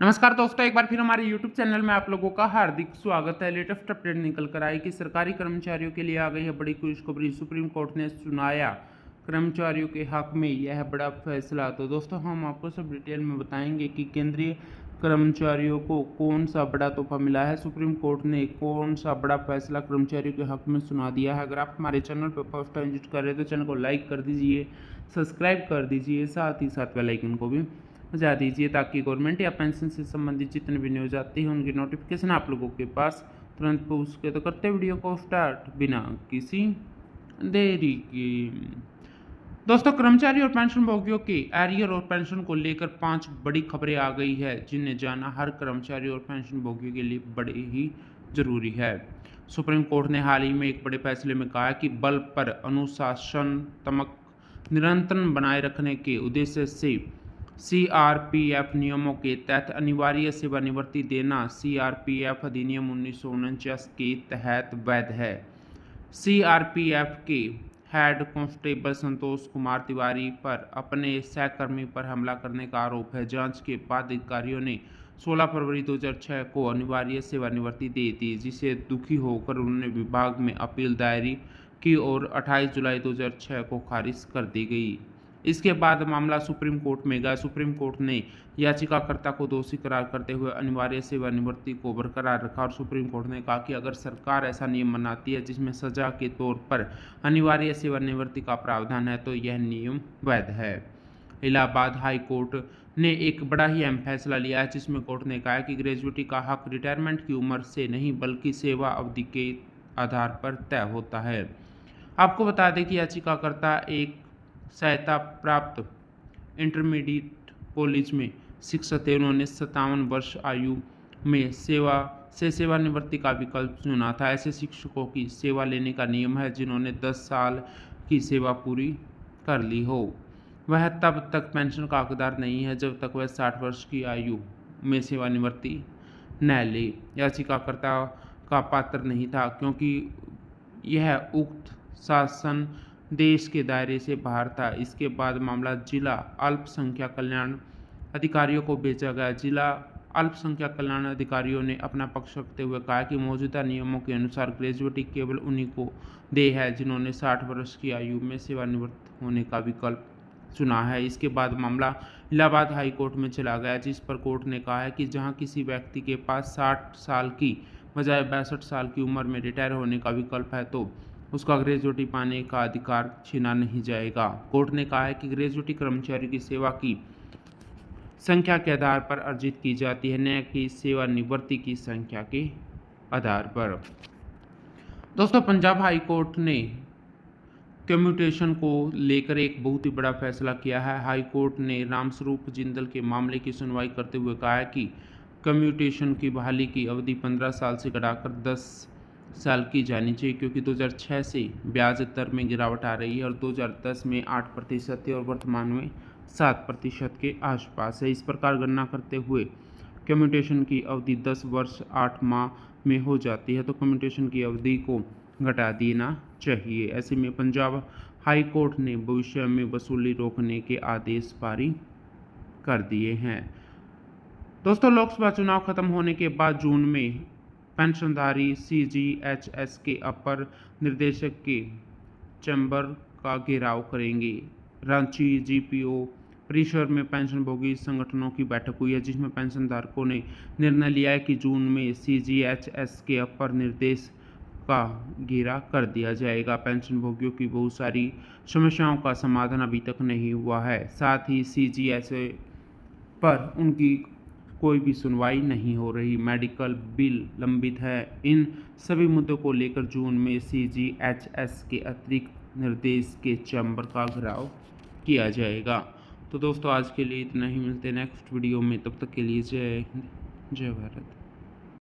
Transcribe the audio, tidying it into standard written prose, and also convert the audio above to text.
नमस्कार दोस्तों, एक बार फिर हमारे YouTube चैनल में आप लोगों का हार्दिक स्वागत है। लेटेस्ट अपडेट निकल कर आई कि सरकारी कर्मचारियों के लिए आ गई है बड़ी खुशखबरी। सुप्रीम कोर्ट ने सुनाया कर्मचारियों के हक में यह बड़ा फैसला। तो दोस्तों, हम आपको सब डिटेल में बताएंगे कि केंद्रीय कर्मचारियों को कौन सा बड़ा तोहफा मिला है, सुप्रीम कोर्ट ने कौन सा बड़ा फैसला कर्मचारियों के हक में सुना दिया है। अगर आप हमारे चैनल पर फर्स्ट टाइम विजिट कर रहे हैं तो चैनल को लाइक कर दीजिए, सब्सक्राइब कर दीजिए, साथ ही साथ बेल आइकन को भी बजा दीजिए ताकि गवर्नमेंट या पेंशन से संबंधित जितने भी न्यूज़ आती हैं उनकी नोटिफिकेशन आप लोगों के पास तुरंत पहुँच सके। तो करते वीडियो को स्टार्ट बिना किसी देरी की। दोस्तों, कर्मचारी और पेंशन भोगियों के एरियर और पेंशन को लेकर 5 बड़ी खबरें आ गई है जिन्हें जाना हर कर्मचारी और पेंशन भोगियों के लिए बड़े ही जरूरी है। सुप्रीम कोर्ट ने हाल ही में एक बड़े फैसले में कहा कि बल पर अनुशासनात्मक निरंतरण बनाए रखने के उद्देश्य से सीआरपीएफ नियमों के तहत अनिवार्य सेवानिवृत्ति देना सीआरपीएफ अधिनियम 1949 के तहत वैध है। सीआरपीएफ के हेड कांस्टेबल संतोष कुमार तिवारी पर अपने सहकर्मी पर हमला करने का आरोप है। जांच के बाद अधिकारियों ने 16 फरवरी 2006 को अनिवार्य सेवानिवृत्ति दे दी, जिसे दुखी होकर उन्होंने विभाग में अपील दायर की और 28 जुलाई 2006 को खारिज कर दी गई। इसके बाद मामला सुप्रीम कोर्ट में गया। सुप्रीम कोर्ट ने याचिकाकर्ता को दोषी करार करते हुए अनिवार्य सेवानिवृत्ति को बरकरार रखा और सुप्रीम कोर्ट ने कहा कि अगर सरकार ऐसा नियम बनाती है जिसमें सजा के तौर पर अनिवार्य सेवानिवृत्ति का प्रावधान है तो यह नियम वैध है। इलाहाबाद हाई कोर्ट ने एक बड़ा ही अहम फैसला लिया है जिसमें कोर्ट ने कहा कि ग्रेजुएटी का हक रिटायरमेंट की उम्र से नहीं बल्कि सेवा अवधि के आधार पर तय होता है। आपको बता दें कि याचिकाकर्ता एक सहायता प्राप्त इंटरमीडिएट कॉलेज में शिक्षक थे। उन्होंने 57 वर्ष आयु में सेवानिवृत्ति का विकल्प चुना था। ऐसे शिक्षकों की सेवा लेने का नियम है जिन्होंने 10 साल की सेवा पूरी कर ली हो। वह तब तक पेंशन का हकदार नहीं है जब तक वह 60 वर्ष की आयु में सेवानिवृत्ति न ले। याचिकाकर्ता का पात्र नहीं था क्योंकि यह उक्त शासन देश के दायरे से बाहर था। इसके बाद मामला जिला अल्पसंख्यक कल्याण अधिकारियों को भेजा गया। जिला अल्पसंख्यक कल्याण अधिकारियों ने अपना पक्ष रखते हुए कहा कि मौजूदा नियमों के अनुसार ग्रेजुएटी केवल उन्हीं को देय है जिन्होंने 60 वर्ष की आयु में सेवानिवृत्त होने का विकल्प चुना है। इसके बाद मामला इलाहाबाद हाई कोर्ट में चला गया, जिस पर कोर्ट ने कहा है कि जहां किसी व्यक्ति के पास 60 साल की बजाय 62 साल की उम्र में रिटायर होने का विकल्प है तो उसका ग्रेजुएटी पाने का अधिकार छीना नहीं जाएगा। कोर्ट ने कहा है कि ग्रेजुएटी कर्मचारी की सेवा की संख्या के आधार पर अर्जित की जाती है, न कि सेवानिवृत्ति की संख्या के आधार पर। दोस्तों, पंजाब हाई कोर्ट ने कम्यूटेशन को लेकर एक बहुत ही बड़ा फैसला किया है। हाई कोर्ट ने रामस्वरूप जिंदल के मामले की सुनवाई करते हुए कहा है कि कम्यूटेशन की बहाली की अवधि 15 साल से घटाकर 10 साल की जानी चाहिए, क्योंकि 2006 से ब्याज दर में गिरावट आ रही है और 2010 में 8% थी और वर्तमान में 7% के आसपास है। इस प्रकार गणना करते हुए कम्यूटेशन की अवधि 10 वर्ष 8 माह में हो जाती है, तो कम्यूटेशन की अवधि को घटा देना चाहिए। ऐसे में पंजाब हाई कोर्ट ने भविष्य में वसूली रोकने के आदेश पारी कर दिए हैं। दोस्तों, लोकसभा चुनाव खत्म होने के बाद जून में पेंशनधारी सीजीएचएस के अपर निदेशक के चैम्बर का घेराव करेंगे। रांची जीपीओ परिसर में पेंशनभोगी संगठनों की बैठक हुई है, जिसमें पेंशनधारकों ने निर्णय लिया है कि जून में सीजीएचएस के अपर निर्देशक का घेरा कर दिया जाएगा। पेंशनभोगियों की बहुत सारी समस्याओं का समाधान अभी तक नहीं हुआ है। साथ ही सीजीएचएस पर उनकी कोई भी सुनवाई नहीं हो रही। मेडिकल बिल लंबित है। इन सभी मुद्दों को लेकर जून में सीजीएचएस के अतिरिक्त निर्देश के चैम्बर का घेराव किया जाएगा। तो दोस्तों, आज के लिए इतना ही। मिलते हैं नेक्स्ट वीडियो में। तब तक के लिए जय हिंद, जय भारत।